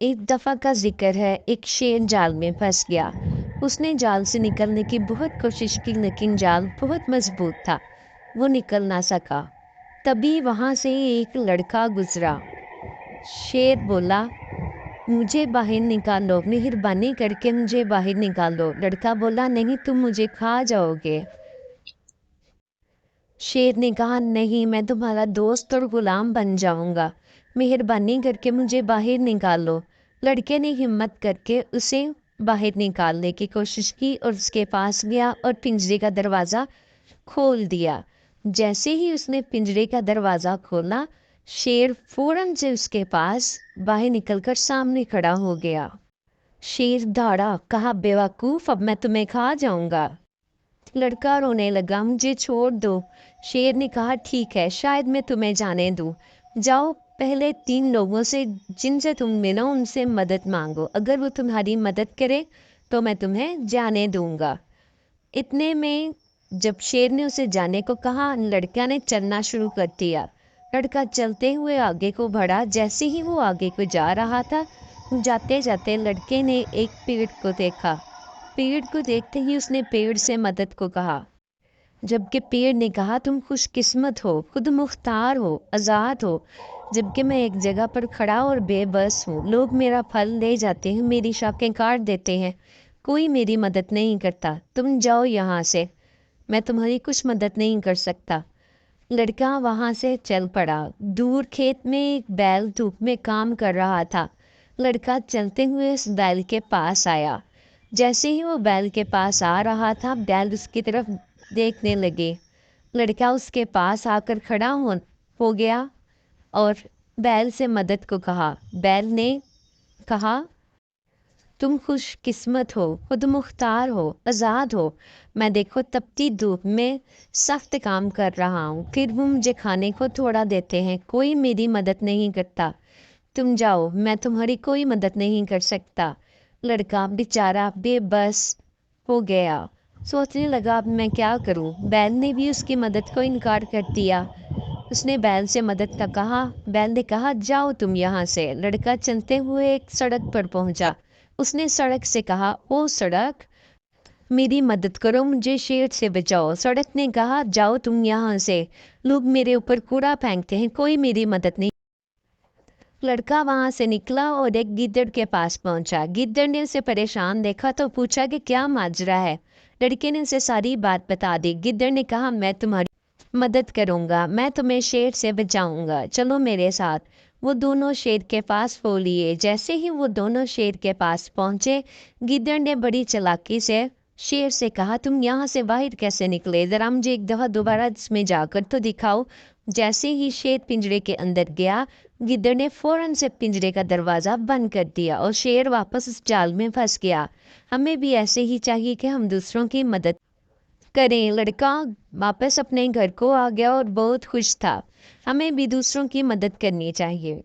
एक दफ़ा का ज़िक्र है, एक शेर जाल में फंस गया। उसने जाल से निकलने की बहुत कोशिश की, लेकिन जाल बहुत मजबूत था। वो निकल ना सका। तभी वहाँ से एक लड़का गुजरा। शेर बोला, मुझे बाहर निकालो, मेहरबानी करके मुझे बाहर निकालो। लड़का बोला, नहीं, तुम मुझे खा जाओगे। शेर ने कहा, नहीं, मैं तुम्हारा दोस्त और गुलाम बन जाऊंगा, मेहरबानी करके मुझे बाहर निकालो। लड़के ने हिम्मत करके उसे बाहर निकालने की कोशिश की और उसके पास गया और पिंजरे का दरवाज़ा खोल दिया। जैसे ही उसने पिंजरे का दरवाज़ा खोला, शेर फौरन से उसके पास बाहर निकलकर सामने खड़ा हो गया। शेर दौड़ा, कहा, बेवकूफ़, अब मैं तुम्हें खा जाऊंगा। लड़का रोने लगा, मुझे छोड़ दो। शेर ने कहा, ठीक है, शायद मैं तुम्हें जाने दूं। जाओ, पहले 3 लोगों से जिनसे तुम मिलो उनसे मदद मांगो। अगर वो तुम्हारी मदद करे तो मैं तुम्हें जाने दूंगा। इतने में जब शेर ने उसे जाने को कहा, लड़का ने चलना शुरू कर दिया। लड़का चलते हुए आगे को बढ़ा। जैसे ही वो आगे को जा रहा था, जाते जाते लड़के ने एक पेड़ को देखा। पेड़ को देखते ही उसने पेड़ से मदद को कहा, जबकि पेड़ ने कहा, तुम खुशकिस्मत हो, खुद मुख्तार हो, आज़ाद हो, जबकि मैं एक जगह पर खड़ा और बेबस हूँ। लोग मेरा फल ले जाते हैं, मेरी शाखें काट देते हैं, कोई मेरी मदद नहीं करता। तुम जाओ यहाँ से, मैं तुम्हारी कुछ मदद नहीं कर सकता। लड़का वहाँ से चल पड़ा। दूर खेत में एक बैल धूप में काम कर रहा था। लड़का चलते हुए उस बैल के पास आया। जैसे ही वो बैल के पास आ रहा था, बैल उसकी तरफ देखने लगे। लड़का उसके पास आकर खड़ा हो गया और बैल से मदद को कहा। बैल ने कहा, तुम खुशकिस्मत हो, खुद मुख्तार हो, आज़ाद हो। मैं देखो तपती धूप में सख्त काम कर रहा हूँ, फिर वो मुझे खाने को थोड़ा देते हैं, कोई मेरी मदद नहीं करता। तुम जाओ, मैं तुम्हारी कोई मदद नहीं कर सकता। लड़का बेचारा बेबस हो गया। सोचने लगा, अब मैं क्या करूं। बैल ने भी उसकी मदद को इनकार कर दिया। उसने बैल से मदद का कहा। बैल ने कहा, जाओ तुम यहाँ से। लड़का चलते हुए एक सड़क पर पहुंचा। उसने सड़क से कहा, ओ सड़क, मेरी मदद करो, मुझे शेर से बचाओ। सड़क ने कहा, जाओ तुम यहाँ से, लोग मेरे ऊपर कूड़ा फेंकते हैं, कोई मेरी मदद नहीं। लड़का वहां से निकला और एक गिद्दड़ के पास पहुंचा। गिद्दड़ ने उसे परेशान देखा तो पूछा कि क्या माजरा है। लड़के ने उसे सारी बात बता दी। गिद्दड़ ने कहा, मैं तुम्हारी मदद करूंगा, मैं तुम्हें शेर से बचाऊंगा, चलो मेरे साथ। वो दोनों शेर के पास हो लिए। जैसे ही वो दोनों शेर के पास पहुंचे, गिद्दड़ ने बड़ी चालाकी से शेर से कहा, तुम यहाँ से बाहर कैसे निकले, जरा मुझे एक दफ़ा दोबारा इसमें जाकर तो दिखाओ। जैसे ही शेर पिंजरे के अंदर गया, गिद्दड़ ने फौरन से पिंजरे का दरवाज़ा बंद कर दिया और शेर वापस उस जाल में फंस गया। हमें भी ऐसे ही चाहिए कि हम दूसरों की मदद करें। लड़का वापस अपने घर को आ गया और बहुत खुश था। हमें भी दूसरों की मदद करनी चाहिए।